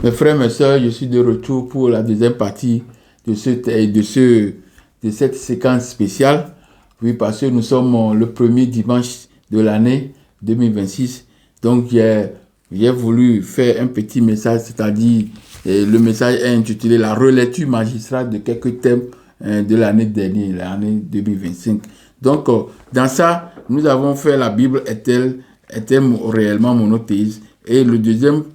Mes frères, mes sœurs, je suis de retour pour la deuxième partie de cette séquence spéciale. Oui, parce que nous sommes le premier dimanche de l'année 2026. Donc, j'ai voulu faire un petit message, c'est-à-dire le message est intitulé La relecture magistrale de quelques thèmes de l'année dernière, l'année 2025. Donc, dans ça, nous avons fait la Bible est-elle réellement monothéiste? Et le deuxième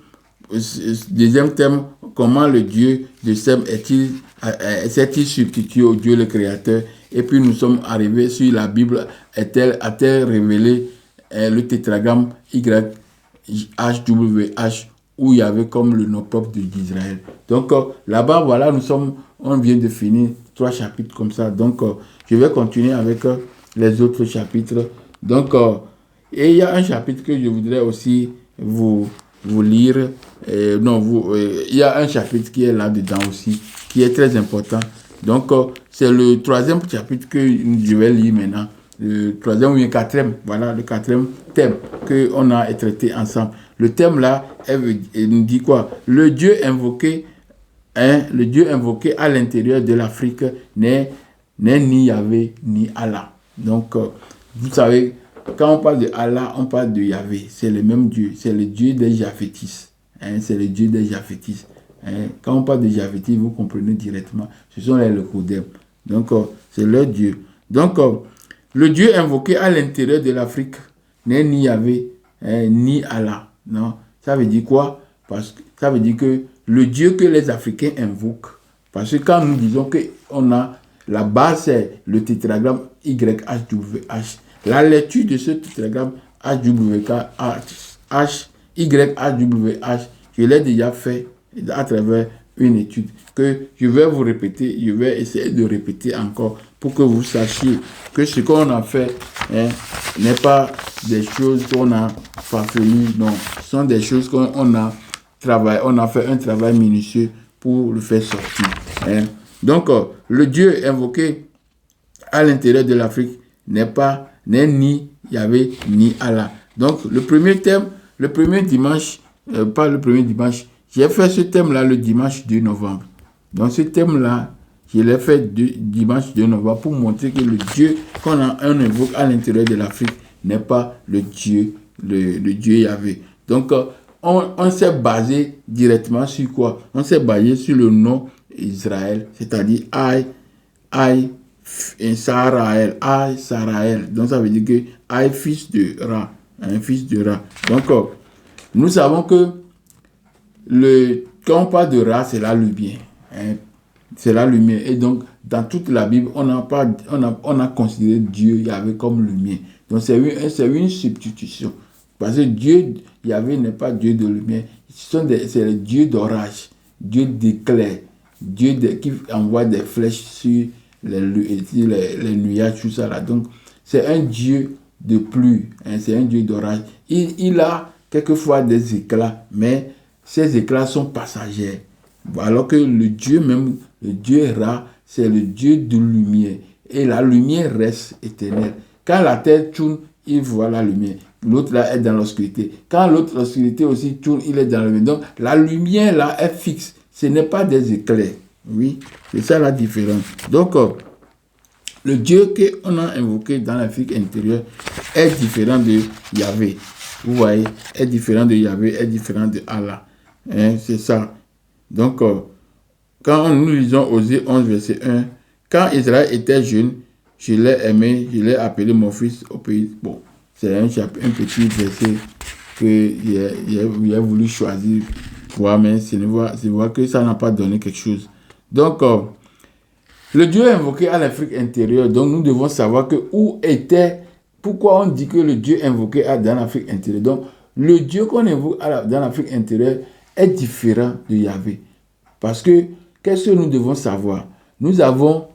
thème, comment le Dieu de Sem s'est-il substitué au Dieu le Créateur? Et puis nous sommes arrivés sur la Bible, a-t-elle révélé le tétragramme YHWH où il y avait comme le nom propre d'Israël. Donc là-bas, voilà, on vient de finir 3 chapitres comme ça. Donc je vais continuer avec les autres chapitres. Donc, et il y a un chapitre que je voudrais aussi vous lire. Il y a un chapitre qui est là-dedans aussi, qui est très important. Donc, c'est le 3e chapitre que je vais lire maintenant. Le 3e ou le 4e, voilà, le 4e thème qu'on a traité ensemble. Le thème là, il nous dit quoi? Le Dieu invoqué à l'intérieur de l'Afrique n'est ni Yahvé ni Allah. Donc, vous savez, quand on parle de Allah, on parle de Yahvé. C'est le même Dieu. C'est le Dieu des Japhétis. C'est le Dieu des Japhétis. Quand on parle de Japhétis, vous comprenez directement. Ce sont les Lekodem. Donc, c'est leur Dieu. Donc, le Dieu invoqué à l'intérieur de l'Afrique n'est ni Yahvé ni Allah. Non. Ça veut dire quoi? Parce que ça veut dire que le Dieu que les Africains invoquent, parce que quand nous disons qu'on a la base, c'est le tétragramme YHWH. La lecture de ce tétragramme YHWH, je l'ai déjà fait à travers une étude que je vais vous répéter, je vais essayer de répéter encore pour que vous sachiez que ce qu'on a fait n'est pas des choses qu'on a farfelues, non, ce sont des choses qu'on a travaillé, on a fait un travail minutieux pour le faire sortir. Donc, le Dieu invoqué à l'intérieur de l'Afrique n'est ni Yahvé ni Allah. Donc, le premier dimanche, j'ai fait ce thème-là le dimanche 2 novembre. Donc, ce thème-là, je l'ai fait dimanche 2 novembre pour montrer que le Dieu qu'on invoque à l'intérieur de l'Afrique n'est pas le Dieu Yahvé. Donc, on s'est basé directement sur quoi? On s'est basé sur le nom Israël, c'est-à-dire Saraël. Donc, ça veut dire que fils de Ra. Fils de Ra. Donc, nous savons que quand on parle de Ra, c'est la lumière. C'est la lumière. Et donc, dans toute la Bible, on a considéré Dieu Yahvé comme lumière. Donc, c'est une substitution. Parce que Dieu Yahvé n'est pas Dieu de lumière. C'est le Dieu d'orage, Dieu d'éclair, Dieu qui envoie des flèches sur les nuages, tout ça là. Donc, c'est un Dieu de pluie, c'est un Dieu d'orage. Il a quelquefois des éclats, mais ces éclats sont passagers. Alors que le Dieu même, le Dieu Ra, c'est le Dieu de lumière. Et la lumière reste éternelle. Quand la terre tourne, il voit la lumière. L'autre là est dans l'obscurité. Quand l'autre l'obscurité aussi tourne, il est dans la lumière. Donc la lumière là est fixe. Ce n'est pas des éclairs. Oui, c'est ça la différence. Donc, le Dieu qu'on a invoqué dans l'Afrique intérieure est différent de Yahvé. Vous voyez, est différent de Yahvé, est différent de Allah. C'est ça. Donc, quand nous lisons Osée 11, verset 1, quand Israël était jeune, je l'ai aimé, je l'ai appelé mon fils au pays. Bon, c'est un petit verset que j'ai voulu choisir. Mais c'est voir que ça n'a pas donné quelque chose. Donc, le Dieu invoqué à l'Afrique intérieure, donc nous devons savoir que pourquoi on dit que le Dieu invoqué dans l'Afrique intérieure. Donc, le Dieu qu'on invoque dans l'Afrique intérieure est différent de Yahvé. Parce que, qu'est-ce que nous devons savoir? Nous avons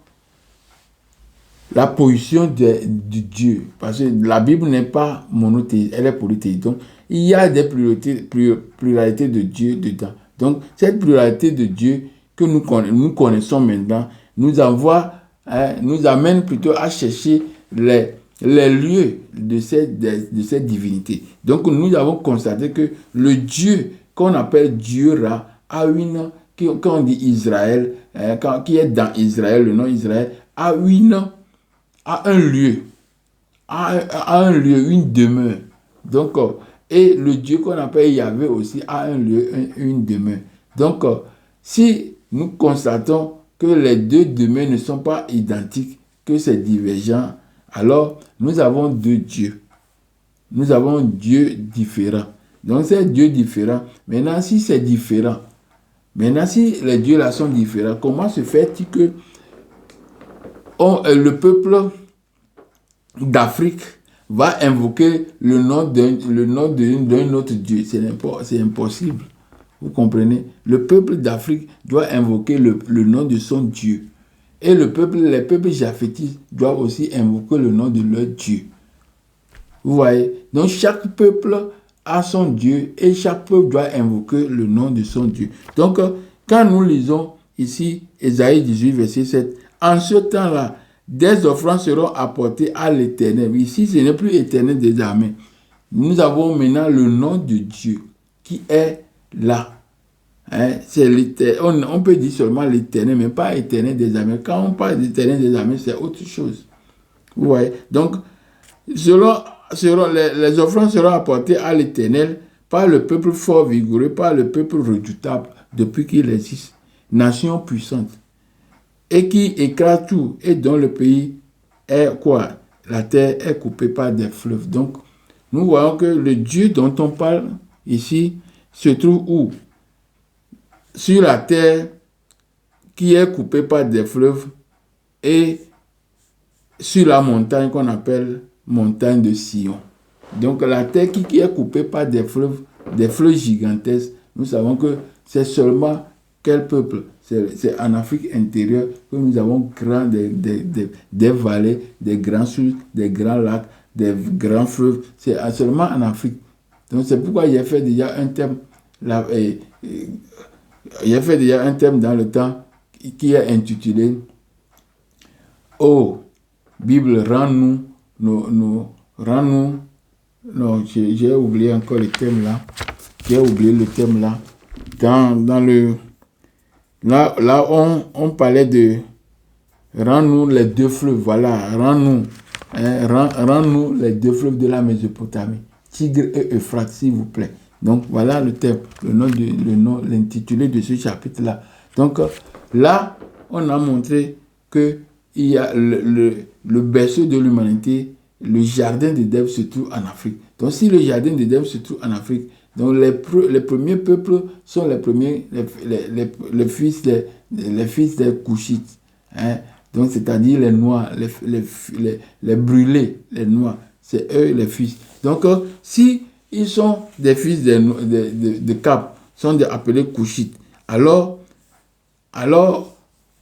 la position du Dieu. Parce que la Bible n'est pas monothéiste, elle est polythéiste. Donc, il y a des pluralités de Dieu dedans. Donc, cette pluralité de Dieu que nous connaissons maintenant nous amène plutôt à chercher les lieux de cette divinité. Donc, nous avons constaté que le Dieu qu'on appelle Dieu Ra quand on dit Israël, qui est dans Israël, le nom Israël, a un lieu, une demeure. Donc, et le Dieu qu'on appelle Yahvé aussi a un lieu, une demeure. Donc, si nous constatons que les deux demeures ne sont pas identiques, que c'est divergent, alors nous avons deux dieux. Nous avons Dieu différents. Donc, c'est Dieu différent. Maintenant, si c'est différent, maintenant, si les dieux là sont différents, comment se fait-il que le peuple d'Afrique va invoquer le nom d'un autre Dieu? C'est impossible. Vous comprenez? Le peuple d'Afrique doit invoquer le nom de son Dieu. Et les peuples japhétites doivent aussi invoquer le nom de leur Dieu. Vous voyez? Donc chaque peuple a son Dieu et chaque peuple doit invoquer le nom de son Dieu. Donc quand nous lisons ici Ésaïe 18, verset 7, en ce temps-là, des offrandes seront apportées à l'Éternel. Ici, ce n'est plus Éternel désormais. Nous avons maintenant le nom de Dieu qui est là. C'est on peut dire seulement l'Éternel, mais pas Éternel des armées. Quand on parle d'Éternel des armées, c'est autre chose. Vous voyez? Donc, les offrandes seront apportées à l'Éternel par le peuple fort vigoureux, par le peuple redoutable, depuis qu'il existe. Nation puissante. Et qui écrase tout, et dont le pays est quoi? La terre est coupée par des fleuves. Donc, nous voyons que le Dieu dont on parle ici se trouve où? Sur la terre qui est coupée par des fleuves et sur la montagne qu'on appelle montagne de Sion. Donc la terre qui est coupée par des fleuves gigantesques, nous savons que c'est seulement quel peuple? C'est en Afrique intérieure que nous avons des vallées, des grands sources, des grands lacs, des grands fleuves. C'est seulement en Afrique. Donc c'est pourquoi j'ai fait déjà un thème dans le temps qui est intitulé « Oh, Bible, rends-nous non, j'ai oublié encore le thème là. J'ai oublié le thème là. Là, on parlait de rends-nous les deux fleuves. Voilà, rends-nous les deux fleuves de la Mésopotamie. Tigre et Euphrate, s'il vous plaît. Donc, voilà le thème, l'intitulé de ce chapitre-là. Donc, là, on a montré qu'il y a le berceau de l'humanité, le jardin d'Éden se trouve en Afrique. Donc, si le jardin d'Éden se trouve en Afrique, donc les premiers peuples sont les fils des Couchites. Donc, c'est-à-dire les Noirs, les brûlés, les Noirs. C'est eux les fils. Donc, si ils sont des fils de Cap, sont appelés Couchites, alors,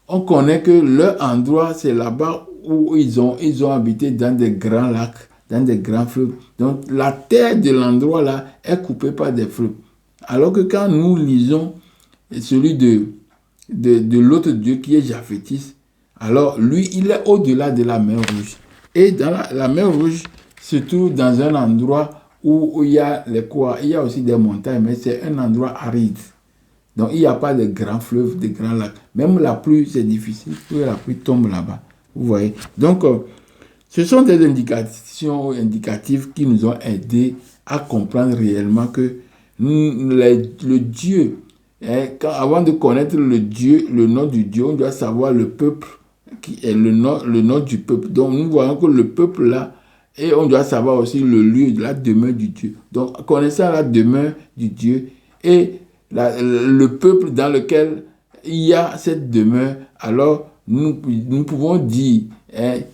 on connaît que leur endroit, c'est là-bas où ils ont habité dans des grands lacs, dans des grands fleuves. Donc, la terre de l'endroit là est coupée par des fleuves. Alors que quand nous lisons celui de l'autre Dieu qui est Japhétis, alors lui, il est au-delà de la mer Rouge. Et dans la mer Rouge se trouve dans un endroit où il y a il y a aussi des montagnes, mais c'est un endroit aride. Donc, il n'y a pas de grands fleuves, de grands lacs. Même la pluie, c'est difficile que la pluie tombe là-bas. Vous voyez? Donc, ce sont des indications indicatives qui nous ont aidés à comprendre réellement que le Dieu, avant de connaître le Dieu, le nom du Dieu, on doit savoir le peuple, qui est le nom du peuple. Donc, nous voyons que le peuple là, et on doit savoir aussi le lieu de la demeure du Dieu. Donc, connaissant la demeure du Dieu et le peuple dans lequel il y a cette demeure, alors nous pouvons dire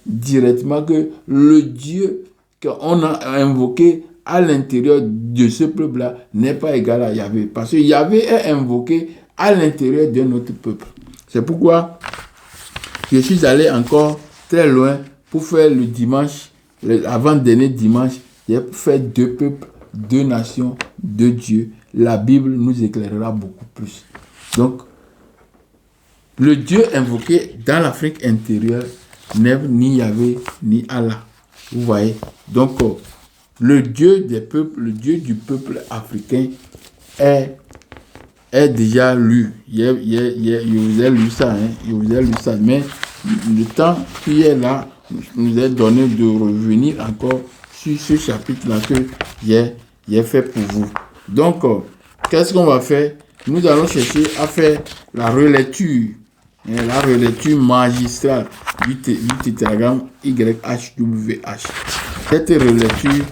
directement que le Dieu qu'on a invoqué à l'intérieur de ce peuple-là n'est pas égal à Yahvé. Parce que Yahvé est invoqué à l'intérieur d'un autre peuple. C'est pourquoi je suis allé encore très loin pour faire le dimanche, l'avant-dernier dimanche, j'ai fait 2 peuples, 2 nations, 2 dieux. La Bible nous éclairera beaucoup plus. Donc, le Dieu invoqué dans l'Afrique intérieure n'est ni Yahvé ni Allah. Vous voyez? Donc, le Dieu des peuples, le Dieu du peuple africain est est déjà lu. Je vous ai lu ça, hein, je vous ai lu ça. Mais le temps qui est là nous est donné de revenir encore sur ce chapitre-là que j'ai fait pour vous. Donc, qu'est-ce qu'on va faire? Nous allons chercher à faire la relecture magistrale du tétragramme YHWH. Cette relecture,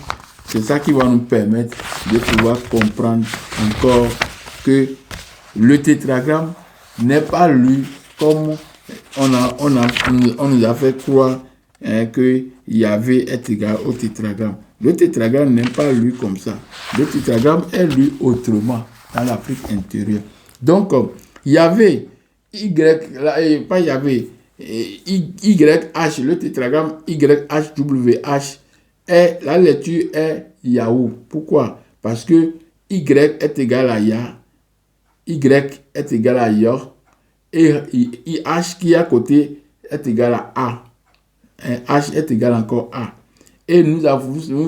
c'est ça qui va nous permettre de pouvoir comprendre encore que le tétragramme n'est pas lu comme on nous a fait croire, que Yahvé est égal au tétragramme. Le tétragramme n'est pas lu comme ça. Le tétragramme est lu autrement dans l'Afrique intérieure. Donc, Yahvé, pas Yahvé, YH, le tétragramme YHWH, la lecture est Yahou. Pourquoi? Parce que Y est égal à Yah, Y est égal à Yor, et H qui est à côté est égal à A. H est égal encore à. Et nous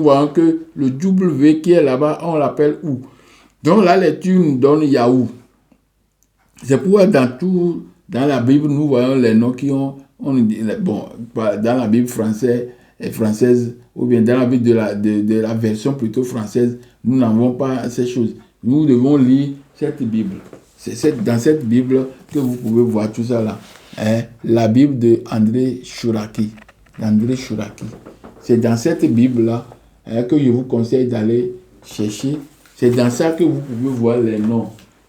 voyons que le W qui est là-bas, on l'appelle OU. Donc la lecture nous donne Yahou. C'est pourquoi dans la Bible, nous voyons les noms qui ont, dans la Bible française, ou bien dans la Bible de la version plutôt française, nous n'avons pas ces choses. Nous devons lire cette Bible. C'est dans cette Bible que vous pouvez voir tout ça là. La Bible de André Chouraki. C'est dans cette Bible-là que je vous conseille d'aller chercher. C'est dans ça que vous pouvez voir les noms.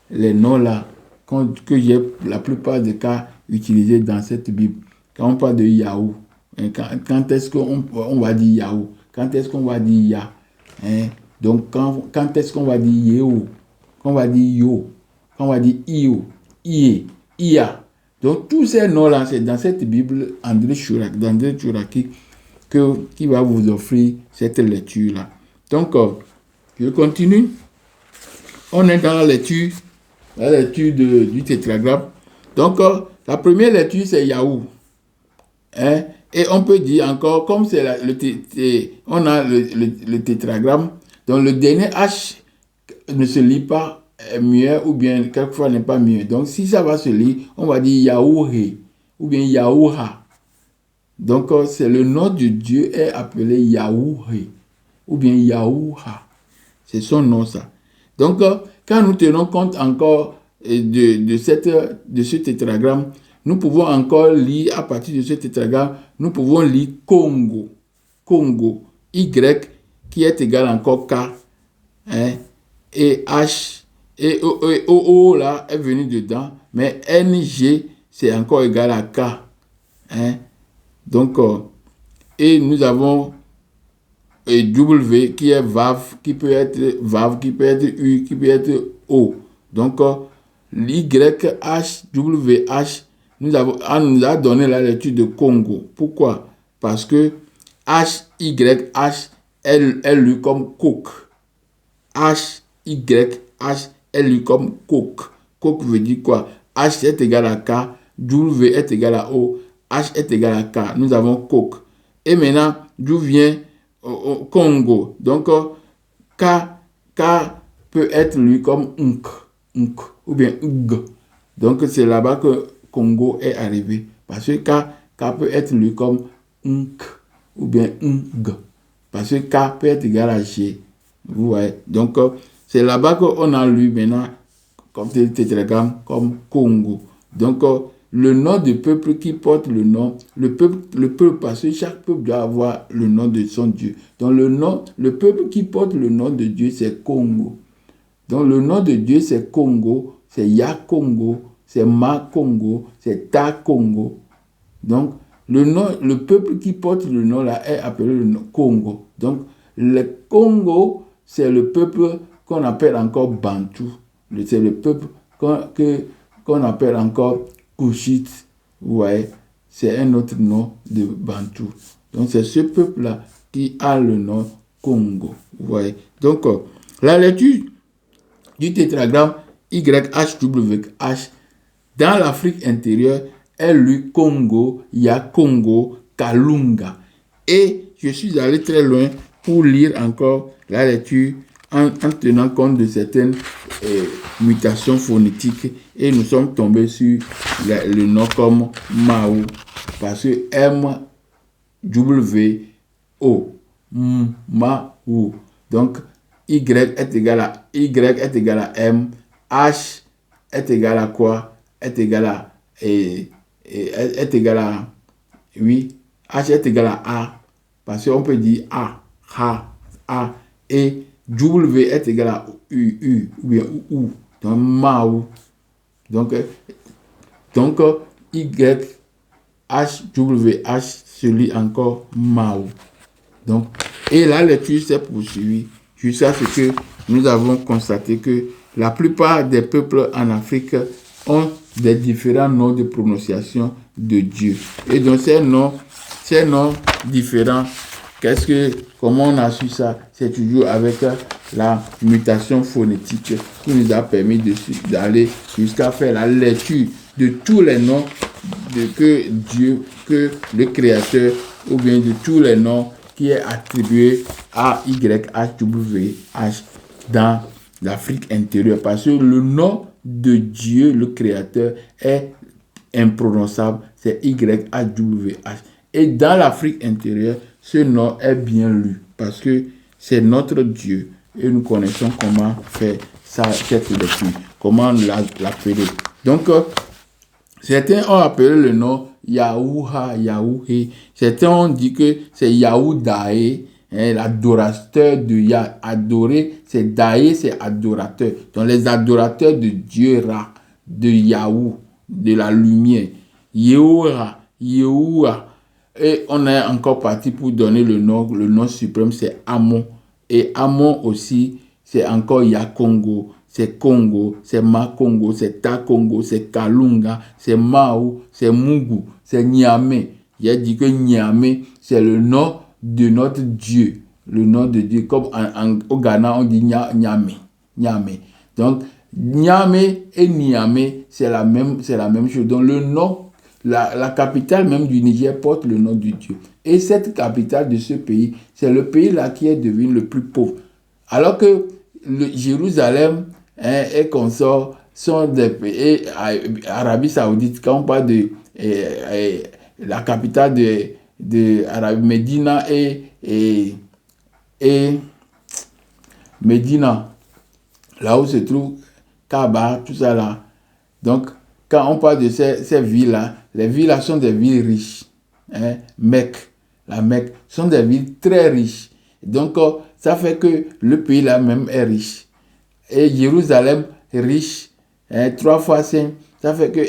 Les noms là que j'ai la plupart des cas utilisés dans cette Bible. Quand on parle de Yahou, quand est-ce qu'on va dire Yahou? Quand est-ce qu'on va dire Yah? Donc quand est-ce qu'on va dire Yeo? Quand on va dire Yo? Quand on va dire Io? Ie? Ia? Donc tous ces noms-là, c'est dans cette Bible André Chouraki qui va vous offrir cette lecture-là. Donc, je continue. On est dans la lecture du tétragramme. Donc, la première lecture, c'est Yahou. Et on peut dire encore, comme c'est on a le tétragramme, donc le dernier H ne se lit pas mieux, ou bien quelquefois n'est pas mieux. Donc, si ça va se lire, on va dire Yahouhe, ou bien Yahouha. Donc, c'est le nom de Dieu est appelé Yahouhe, ou bien Yahouha. C'est son nom, ça. Donc, quand nous tenons compte encore de ce tétragramme, nous pouvons encore lire, à partir de ce tétragramme, nous pouvons lire Congo. Congo. Y qui est égal encore K. Et H. Et O là est venu dedans. Mais NG, c'est encore égal à K. Donc, et nous avons W qui est VAV, qui peut être U, qui peut être O. Donc, YHWH, on nous a donné la lecture de Congo. Pourquoi? Parce que HYH est lu comme coq. HYH est lu comme coq. Coq veut dire quoi? H est égal à K, W est égal à O, H est égal à K. Nous avons coq. Et maintenant, d'où vient Congo? Donc, K peut être lu comme Unk, ou bien Ug. Donc, c'est là-bas que Congo est arrivé. Parce que K peut être lu comme Unk, ou bien Ung. Parce que K peut être égal à G. Vous voyez? Donc, c'est là-bas qu'on a lu maintenant comme tétragramme, comme Congo. Donc, le nom du peuple qui porte le nom, le peuple, parce que chaque peuple doit avoir le nom de son Dieu. Donc, le peuple qui porte le nom de Dieu, c'est Congo. Donc, le nom de Dieu, c'est Congo, c'est Ya Congo, c'est Ma Congo, c'est Ta Congo. Donc, le peuple qui porte le nom là est appelé le nom Congo. Donc, le Congo, c'est le peuple qu'on appelle encore Bantou. C'est le peuple qu'on appelle encore Kushite. Vous voyez, c'est un autre nom de Bantou. Donc, c'est ce peuple-là qui a le nom Congo. Vous voyez. Donc, la lecture du tétragramme YHWH dans l'Afrique intérieure est lu Congo, Ya Congo, Kalunga. Et je suis allé très loin pour lire encore la lecture en tenant compte de certaines mutations phonétiques, et nous sommes tombés sur le nom comme Mao, parce que M-W-O, Mao. Donc, Y est égal à M, H est égal à quoi? Est égal à, est égal à, oui, H est égal à A, parce qu'on peut dire A, A, et W est égal à U, ou bien U, donc Mao. Donc, Y, H, W, H se lit encore Mao. Donc, et la lecture s'est poursuivie jusqu'à ce que nous avons constaté que la plupart des peuples en Afrique ont des différents noms de prononciation de Dieu. Et donc ces noms différents, comment on a su ça? C'est toujours avec la mutation phonétique qui nous a permis d'aller jusqu'à faire la lecture de tous les noms que Dieu, que le Créateur, ou bien de tous les noms qui est attribué à YHWH dans l'Afrique intérieure. Parce que le nom de Dieu, le Créateur, est imprononçable, c'est YHWH. Et dans l'Afrique intérieure, ce nom est bien lu, parce que c'est notre Dieu. Et nous connaissons comment faire cette lecture, comment l'appeler. Donc, certains ont appelé le nom Yahuha, Yahoué. Certains ont dit que c'est Yahudaé, l'adorateur de Yah. Adorer, c'est Daé, c'est adorateur. Donc les adorateurs de Dieu Ra, de Yahou, de la lumière. Yehora, Yehoua. Et on est encore parti pour donner le nom suprême, c'est Amon. Et Amon aussi, c'est encore Yakongo. C'est Congo, c'est Makongo, c'est Takongo, c'est Kalunga, c'est Mao, c'est Mugu, c'est Niamey. J'ai dit que Niamey, c'est le nom de notre Dieu. Le nom de Dieu, comme au Ghana, on dit Niamey. Niamey. Donc, Niamey et Niamey, c'est la même chose. Donc, le nom, la capitale même du Niger porte le nom de Dieu. Et cette capitale de ce pays, c'est le pays là qui est devenu le plus pauvre. Alors que Jérusalem et consorts sont des pays, Arabie Saoudite, quand on parle de la capitale de Médina et Médina, là où se trouve Kaaba, tout ça là. Donc, quand on parle de ces villes-là, les villes-là sont des villes riches. Mecque, la Mecque, sont des villes très riches. Donc, ça fait que le pays là même est riche. Et Jérusalem riche, 3 fois 5, ça fait que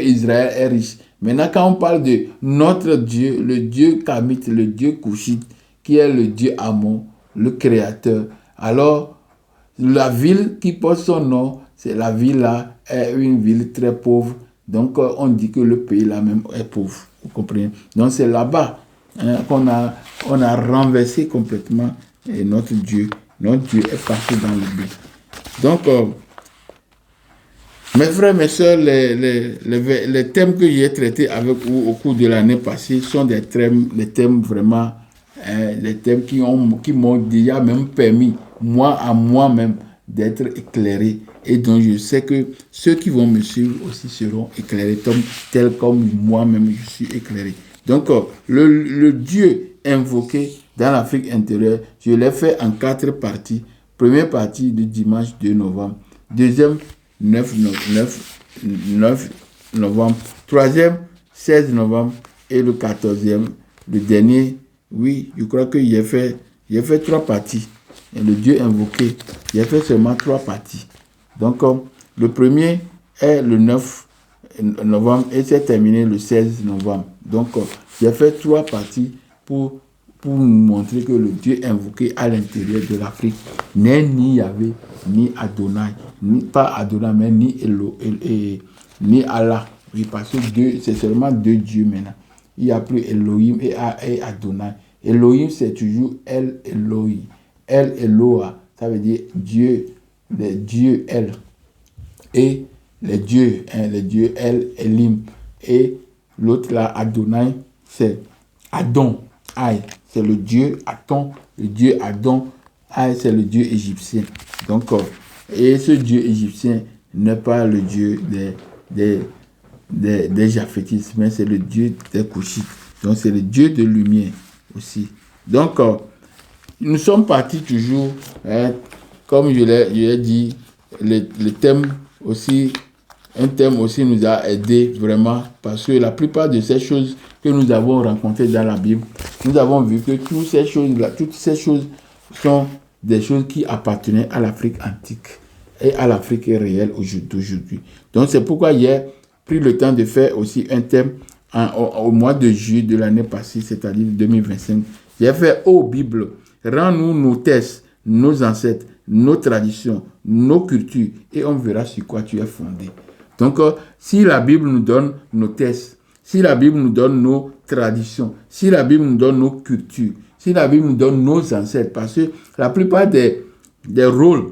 Israël est riche. Maintenant, quand on parle de notre Dieu, le Dieu Kamite, le Dieu Kushite, qui est le Dieu Amon, le Créateur, alors la ville qui porte son nom, c'est la ville là, est une ville très pauvre. Donc, on dit que le pays là même est pauvre. Vous comprenez? Donc, c'est là-bas qu'on a renversé complètement notre Dieu. Notre Dieu est partout dans le but. Donc, mes frères, mes soeurs, les thèmes que j'ai traités avec vous au cours de l'année passée sont des thèmes vraiment, les thèmes qui m'ont déjà même permis, moi-même, d'être éclairé. Et donc, je sais que ceux qui vont me suivre aussi seront éclairés, tel comme moi-même, je suis éclairé. Donc, le Dieu invoqué dans l'Afrique intérieure, je l'ai fait en 4 parties. Première partie du dimanche 2 novembre. Deuxième, 9 novembre. Troisième, 16 novembre. Et le 14e, le dernier, oui, je crois que j'ai fait 3 parties. Et le Dieu invoqué, j'ai fait seulement 3 parties. Donc, le premier est le 9 novembre et c'est terminé le 16 novembre. Donc, j'ai fait 3 parties pour nous montrer que le Dieu invoqué à l'intérieur de l'Afrique n'est ni Yahvé, ni Adonai, pas Adonai, mais ni Allah. Oui, parce que c'est seulement 2 dieux maintenant. Il n'y a plus Elohim et Adonai. Elohim, c'est toujours El Elohim. El Eloah, ça veut dire Dieu, les dieux El. Et les dieux El, Elim. Et l'autre là, Adonai, c'est Adon. C'est le Dieu Adon, c'est le Dieu égyptien. Donc, et ce Dieu égyptien n'est pas le Dieu des Japhétites, mais c'est le Dieu des Couchites. Donc, c'est le Dieu de lumière aussi. Donc, nous sommes partis toujours, comme je l'ai dit, le thème aussi, un thème aussi nous a aidé vraiment, parce que la plupart de ces choses que nous avons rencontrées dans la Bible, nous avons vu que toutes ces choses sont des choses qui appartenaient à l'Afrique antique et à l'Afrique réelle d'aujourd'hui. Donc c'est pourquoi j'ai pris le temps de faire aussi un thème au mois de juillet de l'année passée, c'est-à-dire 2025. J'ai fait, ô Bible, rends-nous nos tests, nos ancêtres, nos traditions, nos cultures, et on verra sur quoi tu es fondé. Donc, si la Bible nous donne nos tests, si la Bible nous donne nos traditions, si la Bible nous donne nos cultures, si la Bible nous donne nos ancêtres, parce que la plupart des rôles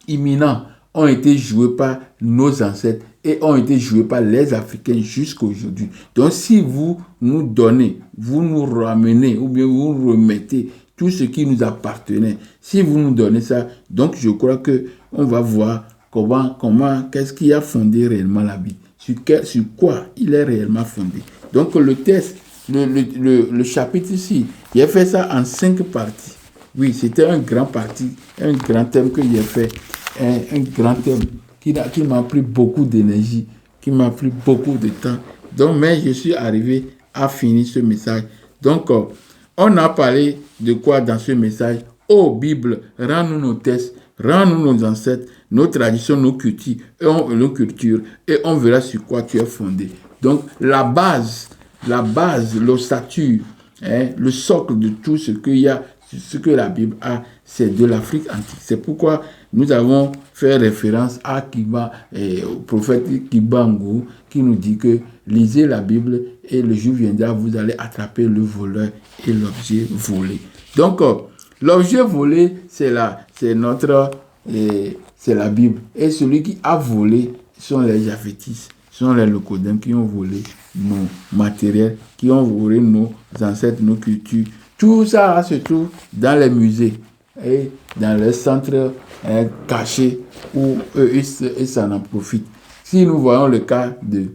imminents ont été joués par nos ancêtres et ont été joués par les Africains jusqu'à aujourd'hui. Donc, si vous nous donnez, vous nous ramenez ou bien vous nous remettez tout ce qui nous appartenait, si vous nous donnez ça, donc je crois que on va voir qu'est-ce qui a fondé réellement la Bible, sur quoi il est réellement fondé. Donc, le texte, le chapitre ici, j'ai fait ça en 5 parties. Oui, c'était un grand thème que j'ai fait, un grand thème qui m'a pris beaucoup d'énergie, qui m'a pris beaucoup de temps. Donc, mais je suis arrivé à finir ce message. Donc, on a parlé de quoi dans ce message? Ô Bible, rends-nous nos tests, rends-nous nos ancêtres, nos traditions, nos cultures, et on verra sur quoi tu es fondé. Donc, la base, l'ossature, le socle de tout ce que la Bible a, c'est de l'Afrique antique. C'est pourquoi nous avons fait référence à Kiba, au prophète Kibangu, qui nous dit que lisez la Bible et le jour viendra, vous allez attraper le voleur et l'objet volé. Donc, l'objet volé, c'est la Bible. Et celui qui a volé sont les Japhétis, sont les Lokodim qui ont volé nos matériels, qui ont volé nos ancêtres, nos cultures. Tout ça se trouve dans les musées et dans les centres cachés où eux, ils s'en en profitent. Si nous voyons le cas de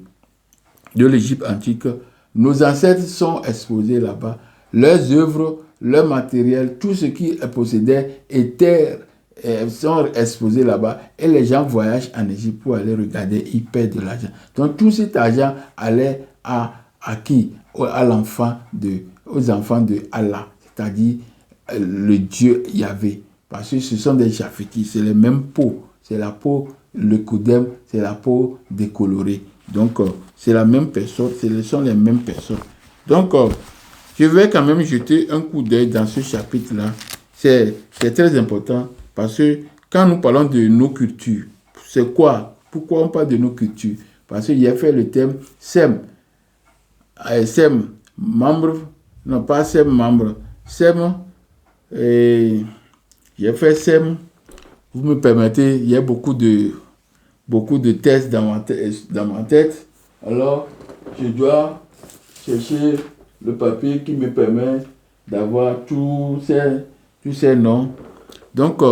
l'Égypte antique, nos ancêtres sont exposés là-bas. Leurs œuvres, leur matériel, tout ce qu'ils possédaient sont exposés là-bas. Et les gens voyagent en Égypte pour aller regarder, ils perdent de l'argent. Donc tout cet argent allait à qui? Aux enfants de Allah, c'est-à-dire le Dieu Yahvé. Parce que ce sont des Japhétis, c'est les mêmes peaux. C'est la peau, le Kodem, c'est la peau décolorée. Donc, c'est la même personne, ce sont les mêmes personnes. Donc, je vais quand même jeter un coup d'œil dans ce chapitre-là. C'est très important parce que quand nous parlons de nos cultures, c'est quoi? Pourquoi on parle de nos cultures? Parce qu'il y a fait le thème Sem, membre, non pas Sem, membre, Sem, et j'ai fait Sem, vous me permettez, il y a beaucoup de tests dans ma tête. Alors, je dois chercher le papier qui me permet d'avoir tous ces noms. Donc,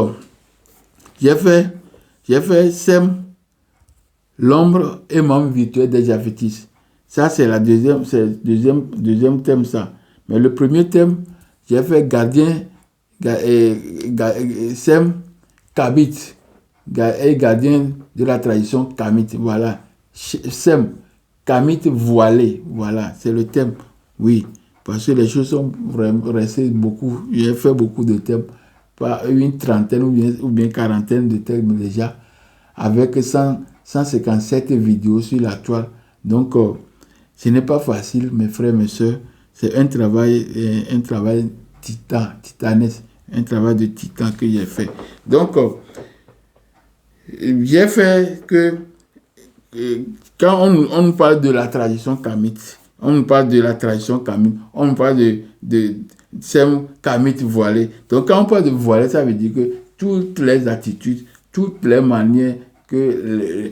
j'ai fait Sem, l'ombre et membre virtuel des Japhétis. Ça, c'est le deuxième thème, ça. Mais le premier thème, j'ai fait gardien, Sem, Kabit, et gardien de la tradition Kamite. Voilà. Sem, Kamite voilé. Voilà, c'est le thème. Oui, parce que les choses sont vraiment restées beaucoup. J'ai fait beaucoup de thèmes, pas une trentaine ou bien quarantaine de thèmes déjà, avec 157 vidéos sur la toile. Donc, ce n'est pas facile, mes frères, mes soeurs. C'est un travail titanesque, un travail de titan que j'ai fait. Donc, j'ai fait que quand on parle de la tradition kamite, on parle de la tradition kamite, on parle de Sem kamite voilé. Donc, quand on parle de voilé, ça veut dire que toutes les attitudes, toutes les manières que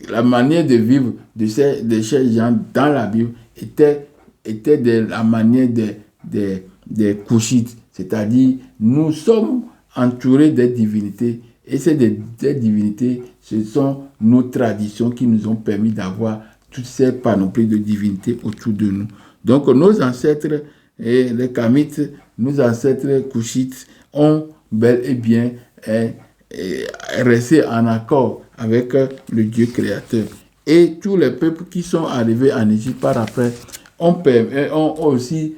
la manière de vivre de ces gens dans la Bible était de la manière des Couchites, C'est-à-dire, nous sommes entourés des divinités. Et des divinités, ce sont nos traditions qui nous ont permis d'avoir toutes ces panoplies de divinités autour de nous. Donc, nos ancêtres, les Kamites, nos ancêtres Couchites, ont bel et bien resté en accord avec le Dieu créateur. Et tous les peuples qui sont arrivés en Égypte par après ont aussi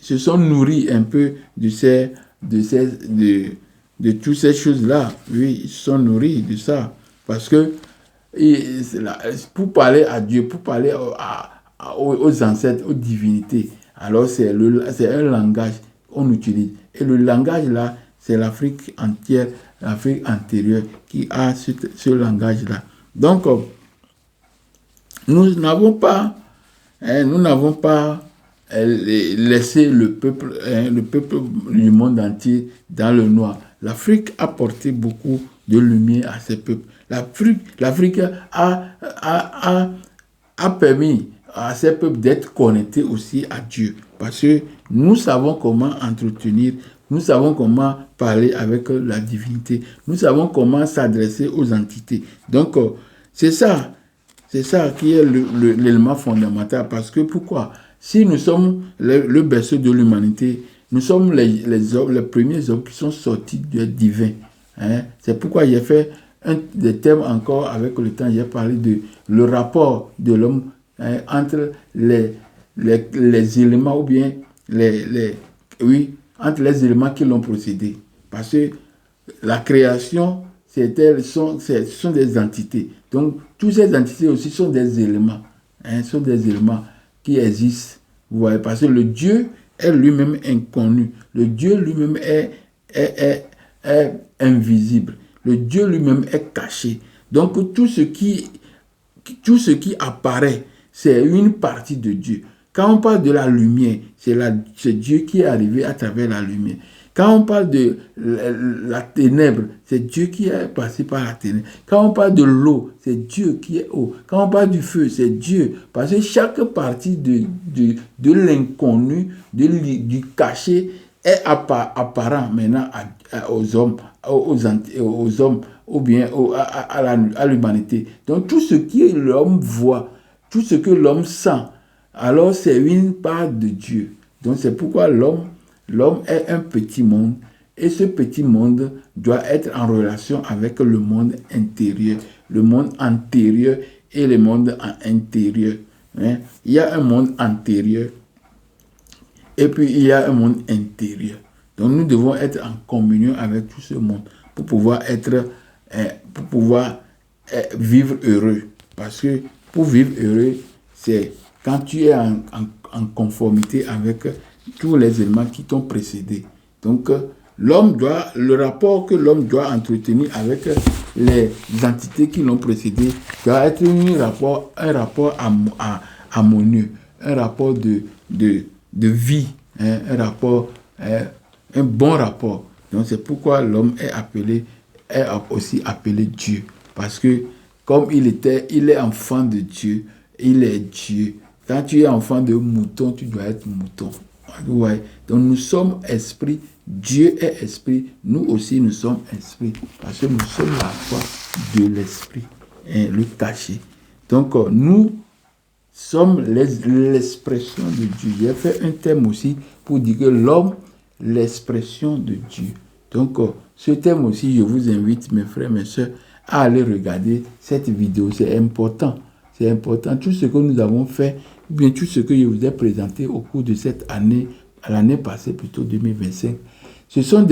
se sont nourris un peu de toutes ces choses-là. Oui, ils se sont nourris de ça. Parce que pour parler à Dieu, pour parler aux ancêtres, aux divinités, alors c'est un langage qu'on utilise. Et le langage là, c'est l'Afrique entière, l'Afrique antérieure qui a ce langage-là. Donc, nous n'avons pas laissé le peuple du monde entier dans le noir. L'Afrique a porté beaucoup de lumière à ces peuples. L'Afrique a permis à ces peuples d'être connectés aussi à Dieu. Parce que nous savons comment entretenir, nous savons comment parler avec la divinité, nous savons comment s'adresser aux entités. Donc, c'est ça qui est l'élément fondamental. Parce que pourquoi? Si nous sommes le berceau de l'humanité, nous sommes les premiers hommes qui sont sortis du divin. Hein? C'est pourquoi j'ai fait des thèmes encore avec le temps. J'ai parlé de le rapport de l'homme entre les éléments ou bien entre les éléments qui l'ont précédé. Parce que la création, sont des entités. Donc, toutes ces entités aussi sont des éléments. Sont des éléments qui existent. Vous voyez, parce que le Dieu est lui-même inconnu. Le Dieu lui-même est invisible. Le Dieu lui-même est caché. Donc, tout ce qui apparaît, c'est une partie de Dieu. Quand on parle de la lumière, c'est Dieu qui est arrivé à travers la lumière. Quand on parle de la ténèbre, c'est Dieu qui est passé par la ténèbre. Quand on parle de l'eau, c'est Dieu qui est eau. Quand on parle du feu, c'est Dieu. Parce que chaque partie de l'inconnu, du caché, est apparent maintenant aux hommes, aux hommes ou bien à l'humanité. Donc tout ce que l'homme voit, tout ce que l'homme sent, alors c'est une part de Dieu. Donc c'est pourquoi l'homme est un petit monde et ce petit monde doit être en relation avec le monde intérieur, le monde antérieur et le monde intérieur. Hein? Il y a un monde antérieur et puis il y a un monde intérieur. Donc nous devons être en communion avec tout ce monde pour pouvoir vivre heureux. Parce que pour vivre heureux, c'est quand tu es en conformité avec tous les éléments qui t'ont précédé. Donc, le rapport que l'homme doit entretenir avec les entités qui l'ont précédé doit être un rapport harmonieux, un rapport de vie, hein, un bon rapport. Donc, c'est pourquoi l'homme est aussi appelé Dieu. Parce que, comme il est enfant de Dieu, il est Dieu. Quand tu es enfant de mouton, tu dois être mouton. Ouais. Donc nous sommes esprits, Dieu est esprit, nous aussi nous sommes esprits, parce que nous sommes la foi de l'esprit, le caché. Donc nous sommes l'expression de Dieu. J'ai fait un thème aussi pour dire que l'homme, l'expression de Dieu. Donc ce thème aussi, je vous invite, mes frères, mes soeurs, à aller regarder cette vidéo. C'est important. C'est important. Tout ce que nous avons fait, bien tout ce que je vous ai présenté au cours de cette année, à l'année passée, plutôt 2025, ce sont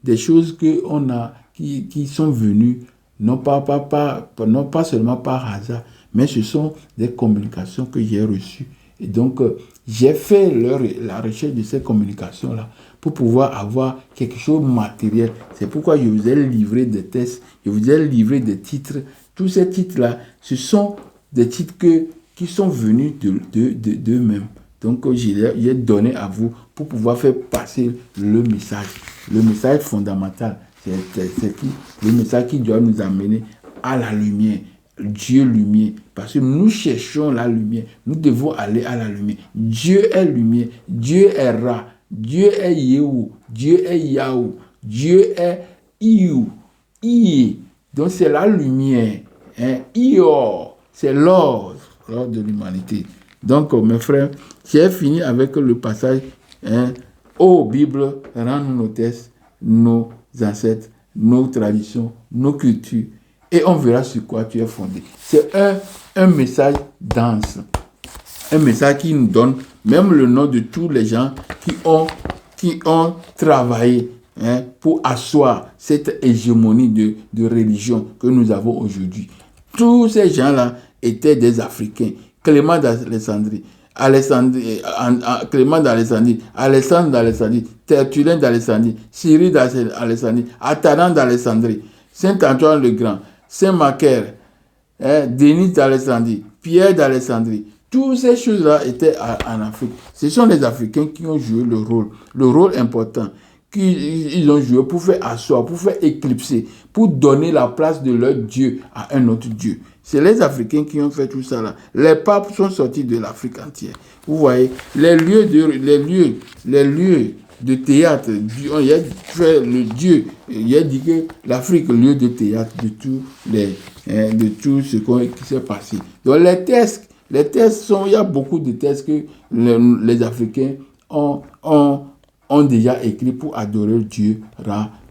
des choses qui sont venues, non pas seulement par hasard, mais ce sont des communications que j'ai reçues. Et donc, j'ai fait la recherche de ces communications-là pour pouvoir avoir quelque chose de matériel. C'est pourquoi je vous ai livré des tests, je vous ai livré des titres. Tous ces titres-là, ce sont des titres qui sont venus d'eux-mêmes. Donc, j'ai donné à vous pour pouvoir faire passer le message fondamental. C'est le message qui doit nous amener à la lumière. Dieu lumière. Parce que nous cherchons la lumière. Nous devons aller à la lumière. Dieu est lumière. Dieu est Ra. Dieu est Yehu, Dieu est Yahou, Dieu est Iou, I. Donc c'est la lumière. Hein? Ior, c'est l'or de l'humanité. Donc mes frères, j'ai fini avec le passage. Hein? Ô Bible, rends-nous nos textes, nos ancêtres, nos traditions, nos cultures, et on verra sur quoi tu es fondé. C'est un message dense. Un message qui nous donne même le nom de tous les gens qui ont travaillé, hein, pour asseoir cette hégémonie de religion que nous avons aujourd'hui. Tous ces gens-là étaient des Africains. Clément d'Alexandrie, Clément d'Alexandrie, Alexandre d'Alexandrie, Tertullien d'Alexandrie, Cyril d'Alexandrie, Athanan d'Alexandrie, Saint-Antoine le Grand, Saint-Macaire, Denis d'Alexandrie, Pierre d'Alexandrie. Toutes ces choses-là étaient en Afrique. Ce sont les Africains qui ont joué le rôle important, qu'ils ont joué pour faire asseoir, pour faire éclipser, pour donner la place de leur Dieu à un autre Dieu. C'est les Africains qui ont fait tout ça là. Les papes sont sortis de l'Afrique entière. Vous voyez, les lieux de théâtre, il a fait le Dieu, il a dit que l'Afrique est lieu de théâtre de tout ce qui s'est passé. Donc les textes sont, il y a beaucoup de textes que les Africains ont déjà écrit pour adorer Dieu,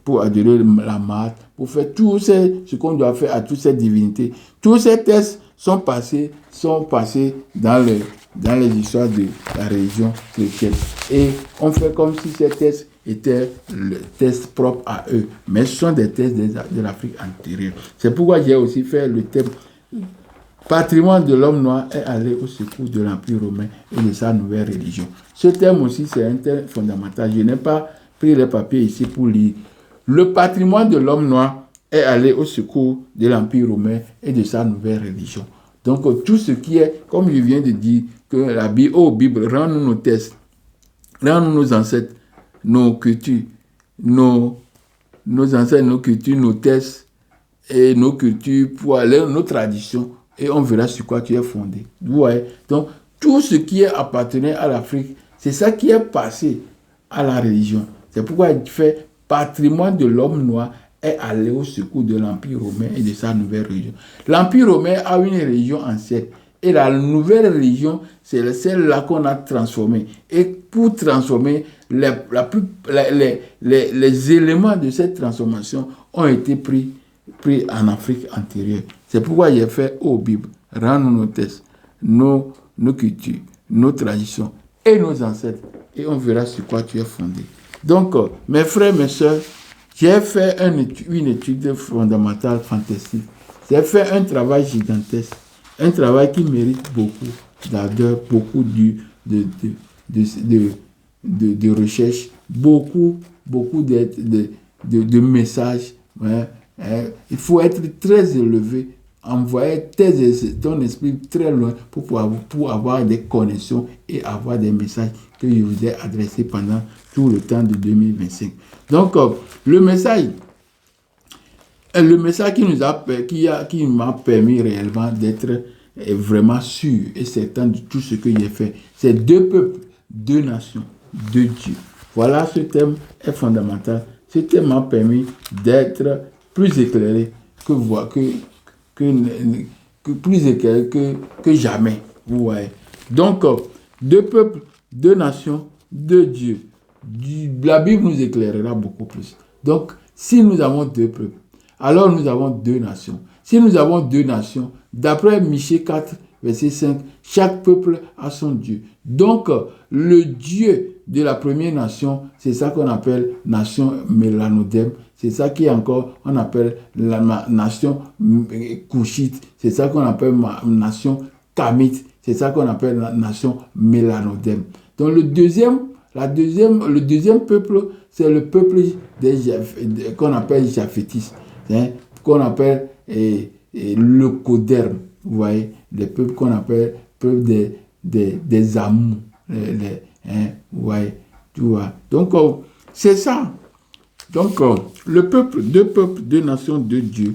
pour adorer la Marthe, pour faire tout ce qu'on doit faire à toutes ces divinités. Tous ces textes sont passés dans les histoires de la religion chrétienne. Et on fait comme si ces textes étaient les textes propres à eux. Mais ce sont des textes de l'Afrique antérieure. C'est pourquoi j'ai aussi fait le thème Patrimoine de l'homme noir est allé au secours de l'Empire romain et de sa nouvelle religion. Ce thème aussi, c'est un thème fondamental. Je n'ai pas pris les papiers ici pour lire. Le patrimoine de l'homme noir est allé au secours de l'Empire romain et de sa nouvelle religion. Donc, tout ce qui est, comme je viens de dire, que la Bible, rend-nous nos textes, rend-nous nos ancêtres, nos cultures, nos ancêtres, nos cultures, nos textes et nos cultures, pour aller nos traditions. Et on verra sur quoi tu es fondé. Vous voyez? Donc, tout ce qui est appartenait à l'Afrique, c'est ça qui est passé à la religion. C'est pourquoi il fait patrimoine de l'homme noir est allé au secours de l'Empire romain et de sa nouvelle religion. L'Empire romain a une religion ancienne. Et la nouvelle religion, c'est celle-là qu'on a transformée. Et pour transformer, les éléments de cette transformation ont été pris en Afrique antérieure. C'est pourquoi il a fait aux Bibles, rends-nous nos textes, nos cultures, nos traditions et nos ancêtres. Et on verra sur quoi tu es fondé. Donc, mes frères, mes soeurs, j'ai fait une étude fondamentale fantastique. J'ai fait un travail gigantesque, un travail qui mérite beaucoup d'ardeur, beaucoup de recherche, beaucoup de messages. Hein. Il faut être très élevé, envoyer ton esprit très loin pour avoir des connexions et avoir des messages que je vous ai adressés pendant tout le temps de 2025. Donc, le message qui m'a permis réellement d'être vraiment sûr et certain de tout ce que j'ai fait, c'est 2 peuples, 2 nations, 2 dieux. Voilà, ce thème est fondamental. Ce thème m'a permis d'être plus éclairé que jamais. Vous voyez. Donc, 2 peuples, 2 nations, 2 dieux. La Bible nous éclairera beaucoup plus. Donc, si nous avons 2 peuples, alors nous avons 2 nations. Si nous avons 2 nations, d'après Michée 4, verset 5, chaque peuple a son Dieu. Donc, le Dieu de la première nation, c'est ça qu'on appelle nation mélanodème. C'est ça on appelle la nation couchite. C'est ça qu'on appelle nation kamite. C'est ça qu'on appelle la nation mélanodème. Donc, le deuxième peuple, c'est le peuple qu'on appelle Japhétis, hein, qu'on appelle le Coderme. Vous voyez, les peuples qu'on appelle peuples des Amous. Vous voyez, tu vois. Donc, c'est ça. Donc, le peuple, 2 peuples, 2 nations, 2 dieux.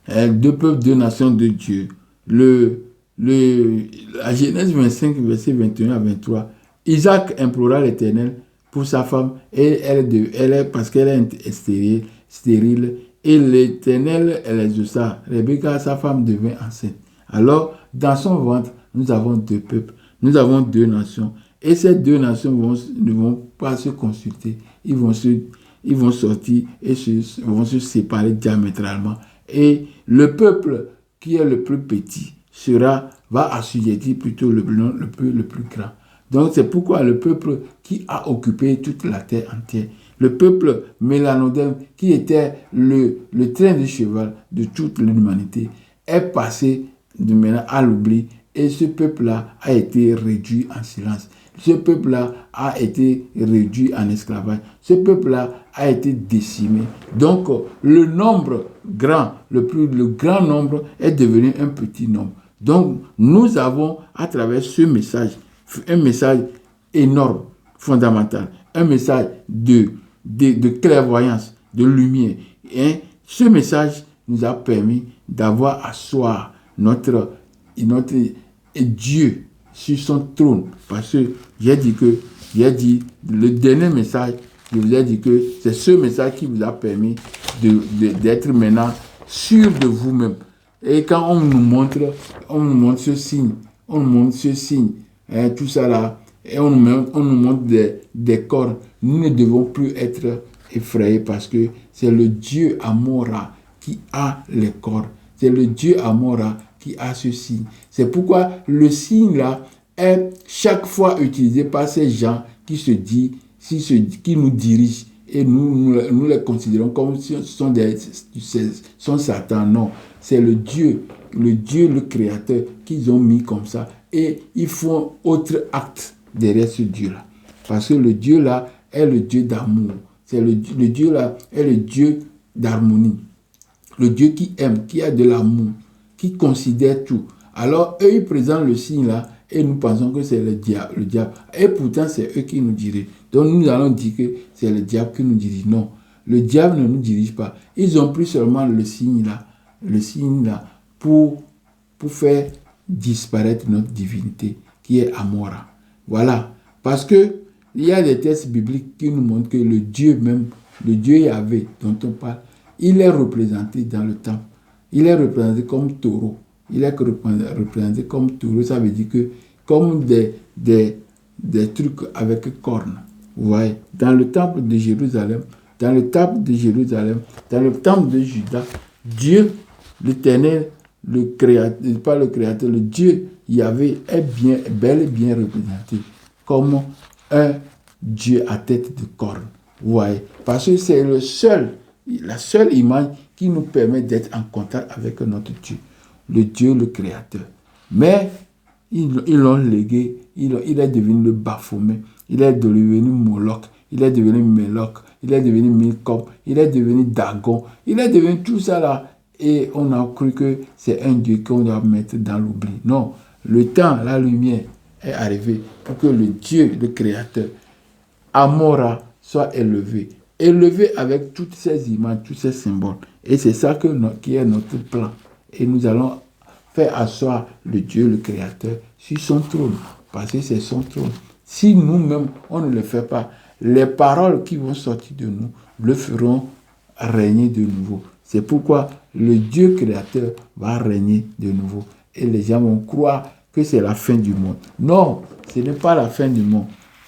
2 peuples, 2 nations, 2 dieux. La Genèse 25, verset 21 à 23, Isaac implora l'Éternel pour sa femme, et parce qu'elle est stérile, et l'Éternel l'exauça. Rebecca, sa femme, devint enceinte. Alors, dans son ventre, nous avons deux peuples, nous avons deux nations, et ces deux nations ne vont pas se consulter, ils vont sortir et vont se séparer diamétralement. Et le peuple qui est le plus petit va assujettir plutôt le plus grand. Donc c'est pourquoi le peuple qui a occupé toute la terre entière, le peuple mélanodème qui était le train de cheval de toute l'humanité, est passé de maintenant à l'oubli, et ce peuple-là a été réduit en silence. Ce peuple-là a été réduit en esclavage. Ce peuple-là a été décimé. Donc, le nombre grand, le grand nombre est devenu un petit nombre. Donc, nous avons, à travers ce message, un message énorme, fondamental, un message de clairvoyance, de lumière. Et ce message nous a permis d'avoir à asseoir notre Dieu sur son trône. Parce que j'ai dit, le dernier message, je vous ai dit que c'est ce message qui vous a permis d'être maintenant sûr de vous-même. Et quand on nous montre ce signe, tout ça là, et on nous montre des corps, nous ne devons plus être effrayés parce que c'est le Dieu Amora qui a les corps. C'est le Dieu Amora qui a ce signe. C'est pourquoi le signe là est chaque fois utilisé par ces gens qui nous dirigent, et nous les considérons comme si ce sont Satan. Non, c'est le Dieu, le Créateur qu'ils ont mis comme ça, et ils font autre acte derrière ce Dieu-là. Parce que le Dieu-là est le Dieu d'amour. C'est le Dieu-là est le Dieu d'harmonie. Le Dieu qui aime, qui a de l'amour, qui considère tout. Alors, eux, ils présentent le signe-là, et nous pensons que c'est le diable. Et pourtant, c'est eux qui nous dirigent. Donc, nous allons dire que c'est le diable qui nous dirige. Non, le diable ne nous dirige pas. Ils ont pris seulement le signe-là pour faire disparaître notre divinité, qui est Amora. Voilà. Parce que il y a des textes bibliques qui nous montrent que le Dieu même, le Dieu Yahvé dont on parle, il est représenté dans le temple. Il est représenté comme taureau. Il est représenté comme taureau. Ça veut dire que comme des trucs avec cornes. Vous voyez, dans le temple de Jérusalem, dans le temple de Juda, Dieu, l'Éternel, le Créateur, pas le Créateur, le Dieu Yahvé est bel et bien représenté comme un Dieu à tête de corne. Vous voyez, parce que c'est la seule image qui nous permet d'être en contact avec notre Dieu, le Créateur. Mais ils l'ont légué, il est devenu le Baphomet, il est devenu Moloch, il est devenu Méloc, il est devenu Milcom, il est devenu Dagon, il est devenu tout ça là. Et on a cru que c'est un Dieu qu'on doit mettre dans l'oubli. Non, le temps, la lumière est arrivée pour que le Dieu, le Créateur, Amora, soit élevé avec toutes ces images, tous ces symboles. Et c'est ça qui est notre plan. Et nous allons faire asseoir le Dieu, le Créateur, sur son trône. Parce que c'est son trône. Si nous-mêmes, on ne le fait pas, les paroles qui vont sortir de nous le feront régner de nouveau. C'est pourquoi le Dieu Créateur va régner de nouveau. Et les gens vont croire que c'est la fin du monde. Non, ce n'est pas la fin du monde.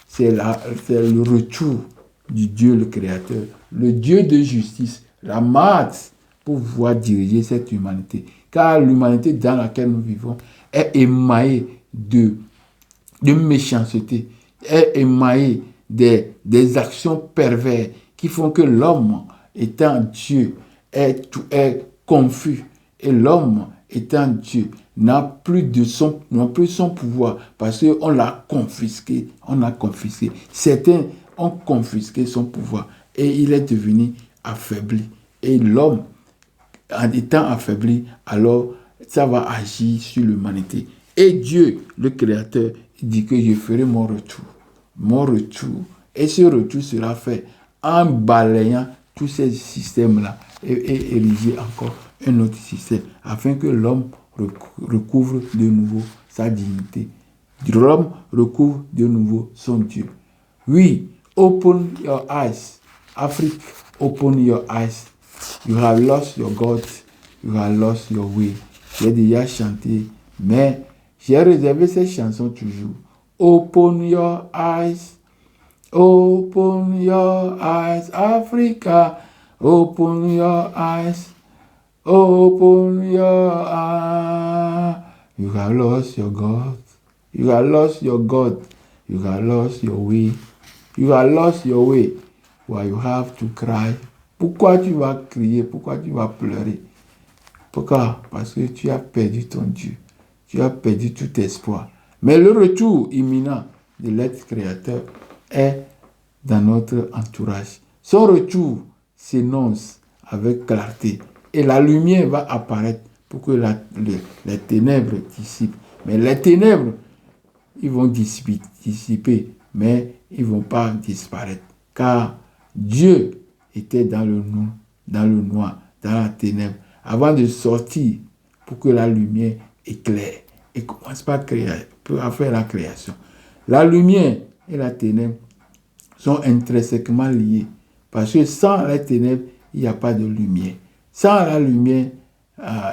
C'est le retour du Dieu le Créateur, le Dieu de justice, la masse pour pouvoir diriger cette humanité. Car l'humanité dans laquelle nous vivons est émaillée de méchanceté, est émaillée des actions perverses qui font que l'homme, étant Dieu, est confus. Et l'homme, étant Dieu, n'a plus son pouvoir parce qu'on l'a confisqué. Certains ont confisqué son pouvoir et il est devenu affaibli. Et l'homme, en étant affaibli, alors ça va agir sur l'humanité. Et Dieu, le Créateur, dit que je ferai mon retour. Et ce retour sera fait en balayant tous ces systèmes-là et ériger encore un autre système afin que l'homme recouvre de nouveau sa dignité L'homme recouvre de nouveau son Dieu. Oui, open your eyes. Afrique, open your eyes. You have lost your God. You have lost your way. J'ai déjà chanté, mais j'ai réservé cette chanson toujours. Open your eyes. Open your eyes, Africa. Open your eyes. Open your eyes. You have lost your God. You have lost your God. You have lost your way. You have lost your way. Why you have to cry? Pourquoi tu vas crier? Pourquoi tu vas pleurer? Pourquoi? Parce que tu as perdu ton Dieu. Tu as perdu tout espoir. Mais le retour imminent de l'être créateur est dans notre entourage. Son retour s'énonce avec clarté. Et la lumière va apparaître pour que les ténèbres dissipent. Mais les ténèbres, ils vont dissiper, mais ils ne vont pas disparaître. Car Dieu était dans le noir, dans la ténèbre, avant de sortir pour que la lumière éclaire et commence par faire la création. La lumière et la ténèbre sont intrinsèquement liés, parce que sans les ténèbres, il n'y a pas de lumière. Sans la lumière,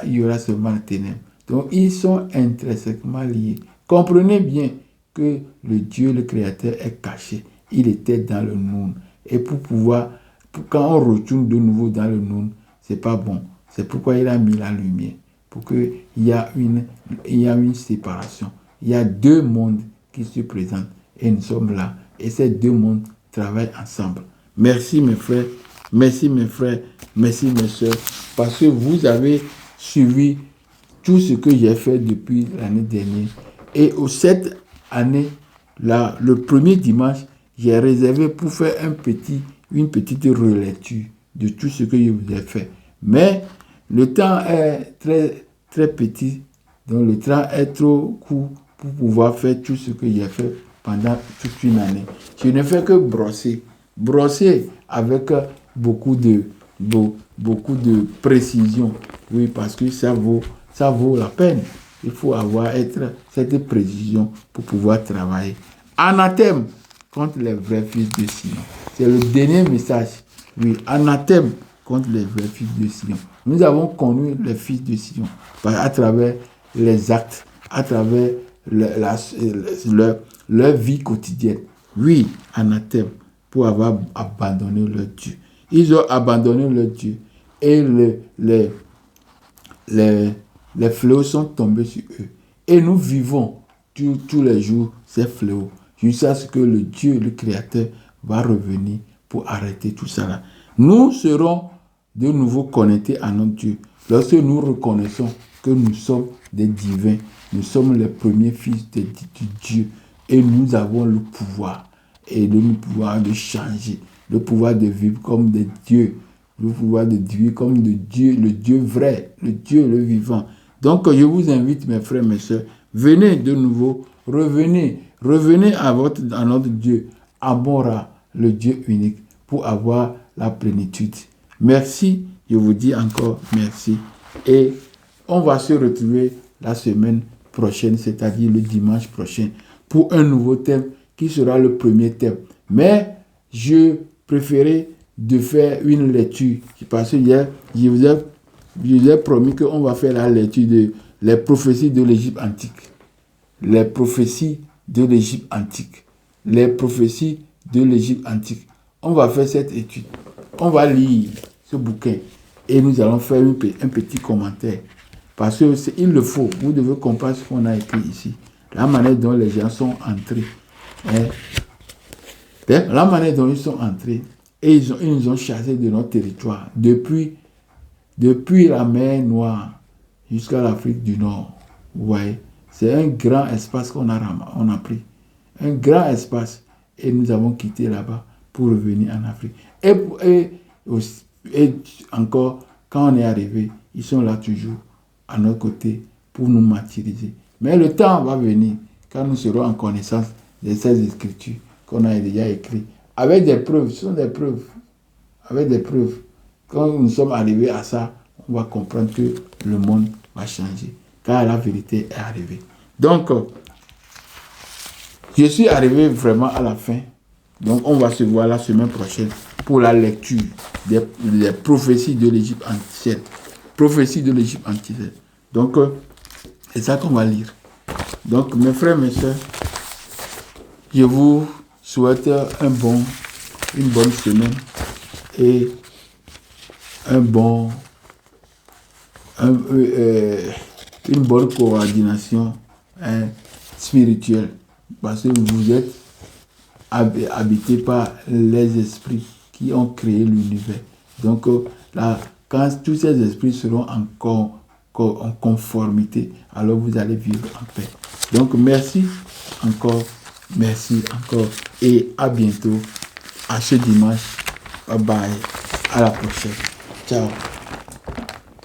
il y aura seulement la ténèbre. Donc, ils sont intrinsèquement liés. Comprenez bien que le Dieu, le Créateur, est caché. Il était dans le Noun. Et quand on retourne de nouveau dans le Noun, c'est pas bon. C'est pourquoi il a mis la lumière. Pour qu'il y a une séparation. Il y a deux mondes qui se présentent. Et nous sommes là. Et ces deux mondes travaillent ensemble. Merci mes frères. Merci mes frères. Merci mes soeurs. Parce que vous avez suivi tout ce que j'ai fait depuis l'année dernière. Et cette année, là, le premier dimanche, j'ai réservé pour faire une petite relecture de tout ce que je vous ai fait. Mais le temps est très, très petit, donc le temps est trop court pour pouvoir faire tout ce que j'ai fait pendant toute une année. Je ne fais que brosser avec beaucoup de précision. Oui, parce que ça vaut la peine. Il faut avoir cette précision pour pouvoir travailler. Anathème contre les vrais fils de Sion. C'est le dernier message. Oui, anathème contre les vrais fils de Sion. Nous avons connu les fils de Sion à travers les actes, à travers leur vie quotidienne. Oui, anathème pour avoir abandonné leur Dieu. Ils ont abandonné leur Dieu et les fléaux sont tombés sur eux. Et nous vivons tous les jours ces fléaux jusqu'à ce que le Dieu, le Créateur, va revenir pour arrêter tout ça là. Nous serons de nouveau connectés à notre Dieu lorsque nous reconnaissons que nous sommes des divins. Nous sommes les premiers fils du Dieu et nous avons le pouvoir de changer, le pouvoir de vivre comme des dieux, le pouvoir de vivre comme le Dieu vrai, le Dieu, le vivant. Donc, je vous invite, mes frères, mes soeurs, venez de nouveau, revenez à notre Dieu, Amora, le Dieu unique, pour avoir la plénitude. Merci, je vous dis encore merci. Et on va se retrouver la semaine prochaine, c'est-à-dire le dimanche prochain, pour un nouveau thème qui sera le premier thème. Mais je préférais de faire une lecture, parce que hier, je vous ai promis qu'on va faire la lecture de les prophéties de l'Égypte antique. Les prophéties de l'Égypte antique. Les prophéties de l'Égypte antique. On va faire cette étude. On va lire ce bouquin et nous allons faire un petit commentaire. Parce qu'il le faut. Vous devez comprendre ce qu'on a écrit ici. La manière dont les gens sont entrés. La manière dont ils sont entrés et ils nous ont chassés de notre territoire. Depuis la mer Noire jusqu'à l'Afrique du Nord. Vous voyez, c'est un grand espace qu'on a pris. Un grand espace. Et nous avons quitté là-bas pour revenir en Afrique. Et encore, quand on est arrivé, ils sont là toujours à notre côté pour nous martyriser. Mais le temps va venir quand nous serons en connaissance de ces écritures qu'on a déjà écrites. Avec des preuves, ce sont des preuves. Avec des preuves. Quand nous sommes arrivés à ça, on va comprendre que le monde va changer. Car la vérité est arrivée. Donc, Je suis arrivé vraiment à la fin. Donc, on va se voir la semaine prochaine pour la lecture des prophéties de l'Égypte ancienne. Prophéties de l'Égypte ancienne. Donc, c'est ça qu'on va lire. Donc, mes frères, mes soeurs, je vous souhaite une bonne semaine et une bonne coordination spirituelle. Parce que vous êtes habité par les esprits qui ont créé l'univers. Donc, là, quand tous ces esprits seront en conformité, alors vous allez vivre en paix. Donc, merci encore, et à bientôt, à ce dimanche. Bye bye, à la prochaine. Ciao.